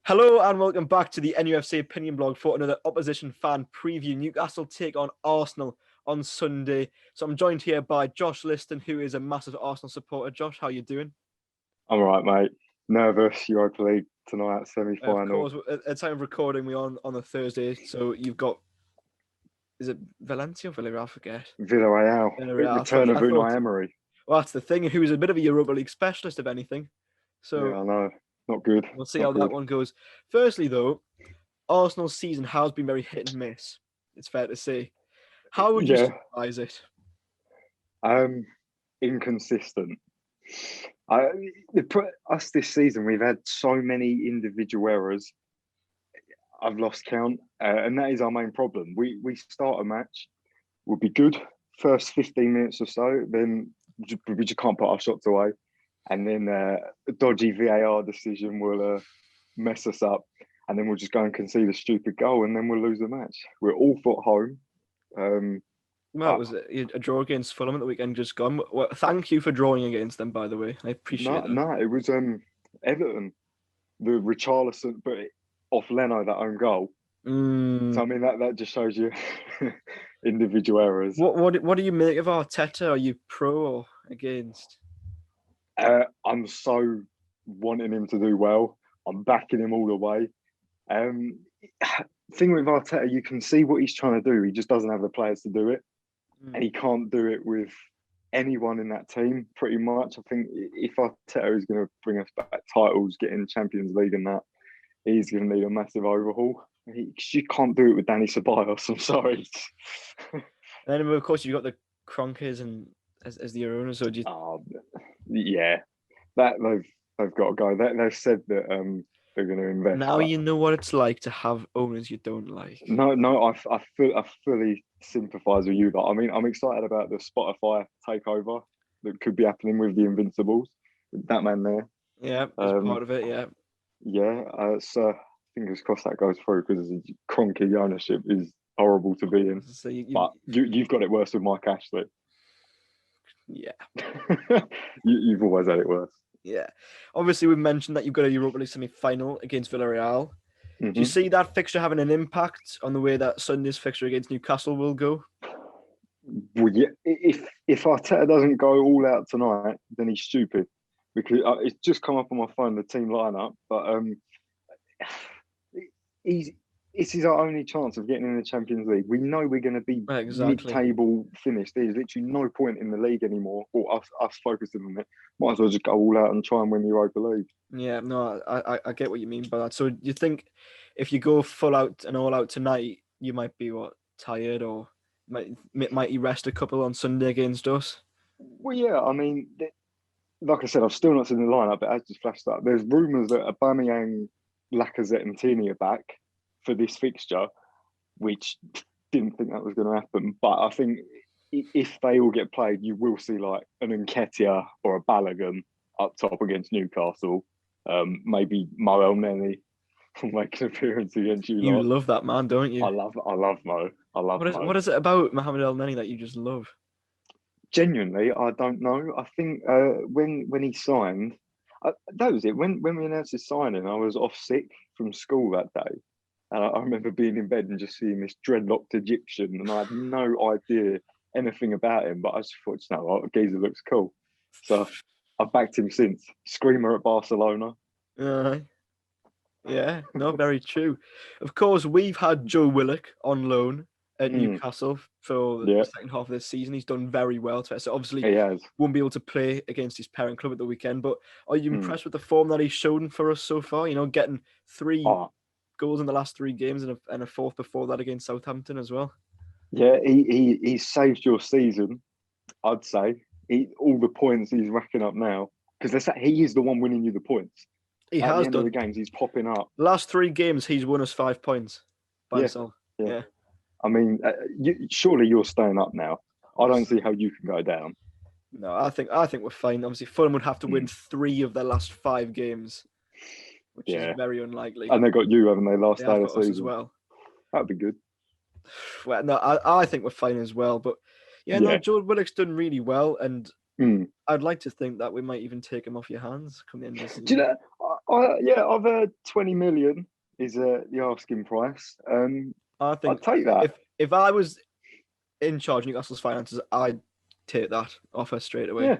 Hello and welcome back to the NUFC Opinion Blog for another opposition fan preview. Newcastle take on Arsenal on Sunday. So I'm joined here by Josh Liston, who is a massive Arsenal supporter. Josh, how you doing? I'm all right, mate. Nervous. Europa League tonight, semi-final. Of course, at the time of recording, we're on a Thursday. So you've got, is it Valencia or Villarreal? I forget. Villarreal. Return of Unai Emery. Well, that's the thing. He was a bit of a Europa League specialist, if anything. So yeah, I know. Not good. We'll see how that one goes. Firstly, though, Arsenal's season has been very hit and miss. It's fair to say. How would you summarize it? Inconsistent. Us this season, we've had so many individual errors. I've lost count, and that is our main problem. We start a match, we'll be good first 15 minutes or so, then we just can't put our shots away. And then a dodgy VAR decision will mess us up. And then we'll just go and concede a stupid goal and then we'll lose the match. We're all at home. Well, it was a draw against Fulham at the weekend just gone. Well, thank you for drawing against them, by the way. I appreciate that. No, it was Everton. The Richarlison, but off Leno, that own goal. So, I mean, that just shows you individual errors. What do you make of Arteta? Are you pro or against? I'm so wanting him to do well. I'm backing him all the way. Thing with Arteta, you can see what he's trying to do. He just doesn't have the players to do it. And he can't do it with anyone in that team, pretty much. I think if Arteta is going to bring us back titles, get in Champions League and that, he's going to need a massive overhaul. You can't do it with Danny Ceballos, I'm sorry. And then, of course, you've got the Kroenkes and as the owners, or do you... yeah, that they've got to go. They've said that they're going to invest. Now you know what it's like to have owners you don't like. No, I fully sympathise with you. But I mean, I'm excited about the Spotify takeover that could be happening with the Invincibles. With that man there. Yeah, as part of it. Yeah. Yeah. So fingers crossed that goes through because Kroenke ownership is horrible to be in. So but you've got it worse with Mike Ashley. Yeah. You've always had it worse. Yeah. Obviously, we've mentioned that you've got a Europa League semi-final against Villarreal. Mm-hmm. Do you see that fixture having an impact on the way that Sunday's fixture against Newcastle will go? Well, yeah. If Arteta doesn't go all out tonight, then he's stupid. Because it's just come up on my phone, the team lineup. But this is our only chance of getting in the Champions League. We know we're going to be mid-table finished. There's literally no point in the league anymore, or us focusing on it. Might as well just go all out and try and win the Europa League. Yeah, no, I get what you mean by that. So you think if you go full out and all out tonight, you might be, tired, or might you rest a couple on Sunday against us? Well, yeah, I mean, like I said, I've still not seen the lineup, but as just flashed up, there's rumours that Aubameyang, Lacazette and Tierney are back for this fixture, which didn't think that was going to happen. But I think if they all get played, you will see like an Nketiah or a Balogun up top against Newcastle. Maybe Mo El-Neni will make an appearance against you. You love that man, don't you? I love Mo. Mo. What is it about Mohamed El-Neni that you just love? Genuinely, I don't know. I think when he signed, that was it. When we announced his signing, I was off sick from school that day. And I remember being in bed and just seeing this dreadlocked Egyptian, and I had no idea anything about him. But I just thought, you know what, Geezer looks cool. So I've backed him since. Screamer at Barcelona. Yeah, no, very true. Of course, we've had Joe Willock on loan at Newcastle for the second half of this season. He's done very well. So obviously, he has. Won't be able to play against his parent club at the weekend. But are you impressed with the form that he's shown for us so far? You know, getting 3 goals in the last 3 games and a fourth before that against Southampton as well. Yeah, he saved your season, I'd say. All the points he's racking up now, because he is the one winning you the points. He At has the end done. Of the games, he's popping up. Last 3 games, he's won us 5 points by himself. Yeah. I mean, surely you're staying up now. I don't see how you can go down. No, I think we're fine. Obviously, Fulham would have to win 3 of their last 5 games, which is very unlikely. And they got you, haven't they, last day of the season? As well. That'd be good. Well, no, I think we're fine as well. But no, Joe Willock's done really well, and I'd like to think that we might even take him off your hands come the end of the season. Do you know, I've heard 20 million is the asking price. I I'd think take that. if I was in charge of Newcastle's finances, I'd take that offer straight away.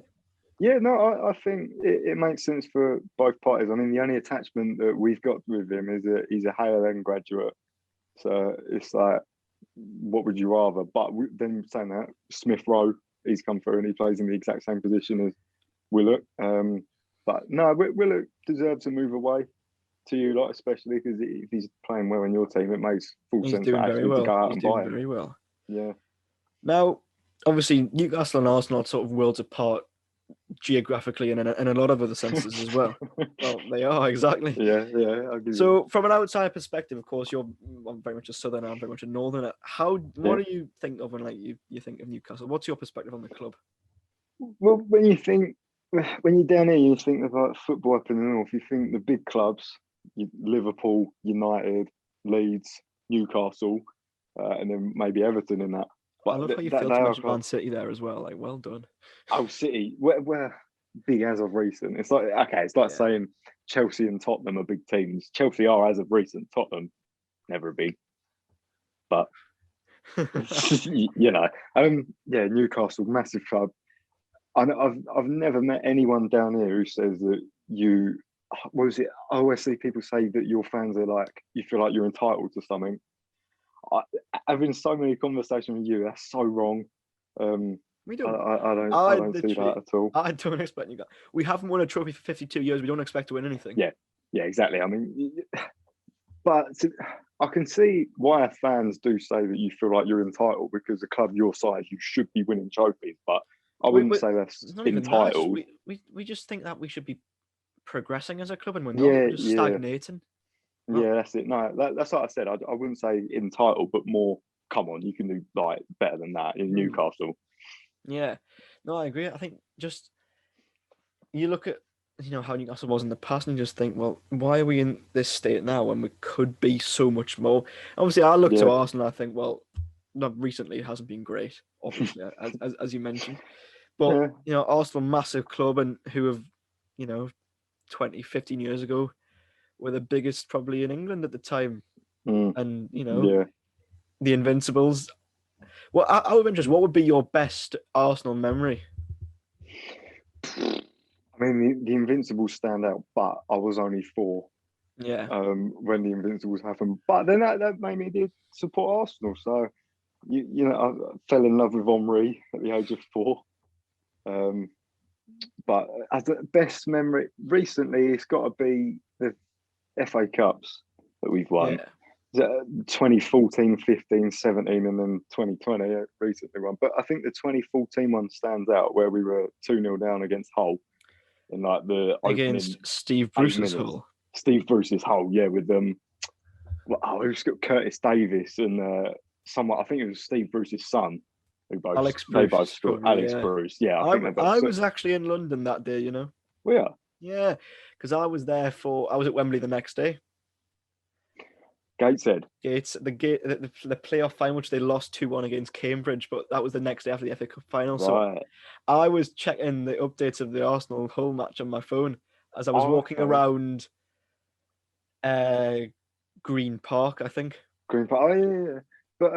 Yeah, no, I think it makes sense for both parties. I mean, the only attachment that we've got with him is he's a Hale End graduate. So it's like, what would you rather? But then saying that, Smith Rowe, he's come through and he plays in the exact same position as Willock. But no, Willock deserves a move away to you lot, especially because if he's playing well in your team, it makes full He's sense doing for very Ashley well. to go out He's and doing buy him. very well. Yeah. Now, obviously, Newcastle and Arsenal are sort of worlds apart geographically and in a lot of other senses as well. Well, they are, exactly. Yeah. So, from an outside perspective, of course, I'm very much a southerner, I'm very much a northerner. What do you think of when you think of Newcastle? What's your perspective on the club? Well, when you're down here, you think of like football up in the north. You think the big clubs, Liverpool, United, Leeds, Newcastle, and then maybe Everton in that. But I love how you failed to mention Man City there as well. Like, well done. Oh, City, we're big as of recent. It's like saying Chelsea and Tottenham are big teams. Chelsea are as of recent. Tottenham never big, but Newcastle, massive club. I've never met anyone down here who says that what was it? I always see people say that your fans are like, you feel like you're entitled to something. Having so many conversations with you, that's so wrong. We don't. I don't see that at all. I don't expect you guys. We haven't won a trophy for 52 years. We don't expect to win anything. Yeah, exactly. I mean, but I can see why fans do say that you feel like you're entitled because a club your size, you should be winning trophies. But I wouldn't say that's entitled. We just think that we should be progressing as a club, and we're not. Yeah, We're just stagnating. Yeah, that's it. No, that's what I said. I wouldn't say entitled, but more. Come on, you can do like better than that in Newcastle. Yeah, no, I agree. I think just you look at how Newcastle was in the past, and you just think, well, why are we in this state now when we could be so much more? Obviously, I look to Arsenal. I think, well, not recently. It hasn't been great, obviously, as you mentioned. But Arsenal, massive club, and who have 20, 15 years ago were the biggest probably in England at the time, and the Invincibles. Well, out of interest, what would be your best Arsenal memory? I mean, the Invincibles stand out, but I was only 4. Yeah. When the Invincibles happened, but then that made me did support Arsenal. So, I fell in love with Henry at the age of 4. But as the best memory recently, it's got to be the FA Cups that we've won. Yeah. 2014, 15, 17, and then 2020 recently won. But I think the 2014 one stands out where we were 2-0 down against Hull in like the against Steve Bruce's Hull. Steve Bruce's Hull, yeah, with who's got Curtis Davis and someone. I think it was Steve Bruce's son. Alex Bruce. Bruce, yeah. I was actually in London that day, Yeah. Yeah, because I was at Wembley the next day. Gateshead. The playoff final, which they lost 2-1 against Cambridge, but that was the next day after the FA Cup final. Right. So I was checking the updates of the Arsenal Hull match on my phone as I was walking around Green Park, I think. Green Park, yeah. But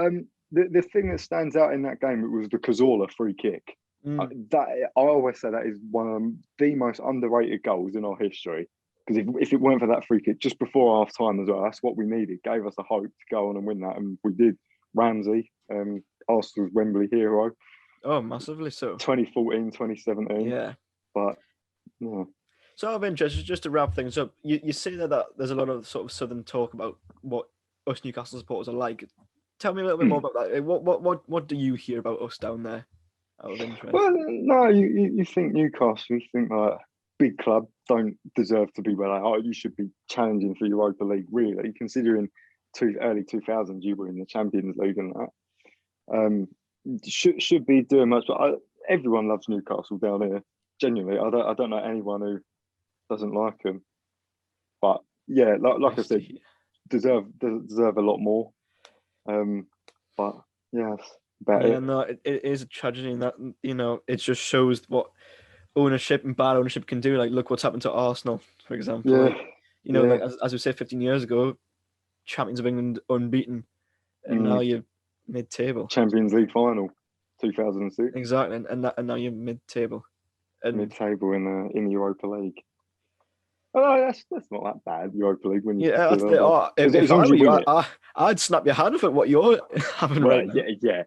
the thing that stands out in that game, it was the Cazorla free kick. That I always say that is one of the most underrated goals in our history. Because if it weren't for that free kick just before half time as well, that's what we needed. Gave us a hope to go on and win that, and we did. Ramsey, Arsenal's Wembley hero. Oh, massively so. 2014, 2017. Yeah. But yeah. So out of interest, just to wrap things up, you say that there's a lot of sort of southern talk about what us Newcastle supporters are like. Tell me a little bit more about that. What do you hear about us down there? Out of interest. Well, no, you think Newcastle, you think like big club don't deserve to be where they are. You should be challenging for Europa League, really, considering early 2000s you were in the Champions League and that. Should be doing much, but everyone loves Newcastle down here. Genuinely, I don't know anyone who doesn't like them. But yeah, like I said, deserve a lot more. But yeah, that's about it. No, it is a tragedy in that it just shows what ownership and bad ownership can do. Like, look what's happened to Arsenal, for example. Yeah. Like, You know, Yeah. like as we said 15 years ago, champions of England unbeaten, and now you're mid-table. Champions League final, 2006. Exactly, and now you're mid-table. And Mid-table in the Europa League. Oh, that's not that bad. Europa League when you yeah, consider that. if I were you, I'd snap your hand for what you're having right now. Yeah.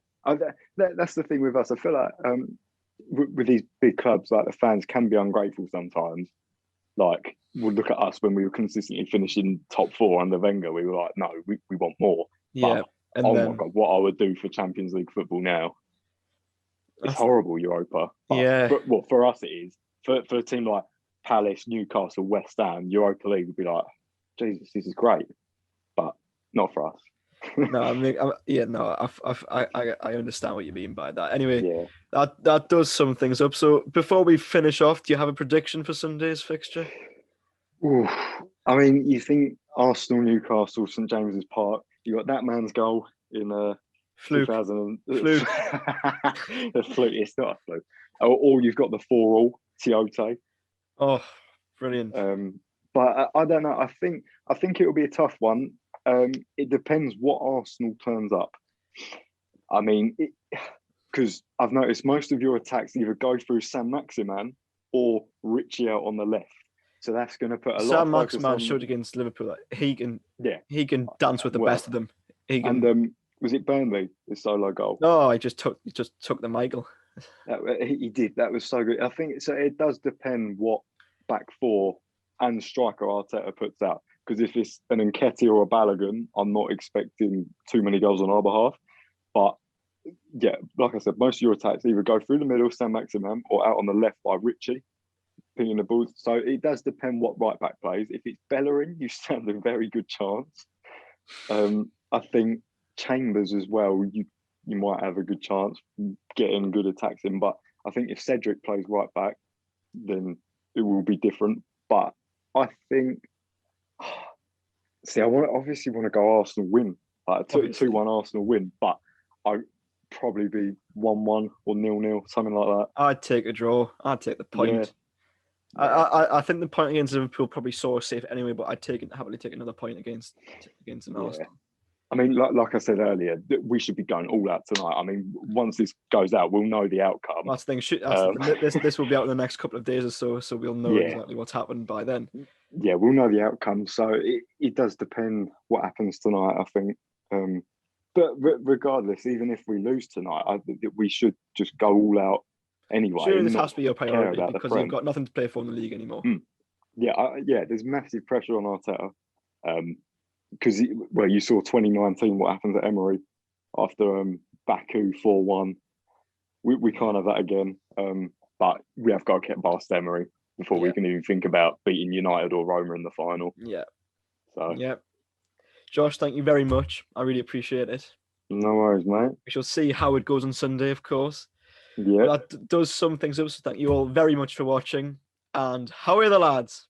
That's the thing with us. I feel like with these big clubs, like the fans can be ungrateful sometimes. Like, we'll look at us when we were consistently finishing top 4 under Wenger. We were like, no, we want more. Yeah. But, my God, what I would do for Champions League football now. It's horrible, Europa. But for us, it is. For a team like Palace, Newcastle, West Ham, Europa League would be like, Jesus, this is great. But not for us. No, I mean, I understand what you mean by that. Anyway, that does sum things up. So before we finish off, do you have a prediction for Sunday's fixture? Ooh, I mean, you think Arsenal, Newcastle, St James's Park, you got that man's goal in Fluke. 2000. Fluke. The fluke. It's not a fluke. Or you've got the 4-4 Tiote. Oh, brilliant. But I don't know. I think it will be a tough one. It depends what Arsenal turns up. I mean, because I've noticed most of your attacks either go through Sam Maximan or Richie out on the left. So that's going to put a lot of focus on... Sam Maximan showed against Liverpool that he can dance with the best of them. And was it Burnley, the solo goal? No, he just took the Michael. He did. That was so good. I think so. It does depend what back 4 and striker Arteta puts out. Because if it's an Nketiah or a Balogun, I'm not expecting too many goals on our behalf. But yeah, like I said, most of your attacks either go through the middle, Sam Maximan, or out on the left by Richie, pinging the balls. So it does depend what right back plays. If it's Bellerin, you stand a very good chance. I think Chambers as well, you might have a good chance getting good attacks in. But I think if Cedric plays right back, then it will be different. But I think, see, I obviously want to go Arsenal win, like a 2-1 Arsenal win, but I'd probably be 1-1 or 0-0, something like that. I'd take a draw. I'd take the point. Yeah. I think the point against Liverpool probably saw us safe anyway, but I'd happily take another point against an Arsenal. I mean, like I said earlier, we should be going all out tonight. I mean, once this goes out, we'll know the outcome. That's the thing. This will be out in the next couple of days or so we'll know exactly what's happened by then. Yeah, we'll know the outcome. So it does depend what happens tonight, I think. But regardless, even if we lose tonight, I think that we should just go all out anyway. Sure, this has to be your priority because you've got nothing to play for in the league anymore. Yeah, there's massive pressure on Arteta. Because you saw 2019 what happened at Emery after Baku 4-1. We can't have that again. But we have got to get past Emery before we can even think about beating United or Roma in the final. Yeah. So Josh, thank you very much. I really appreciate it. No worries, mate. We shall see how it goes on Sunday, of course. Yeah. That does sum things up. So thank you all very much for watching. And how are the lads?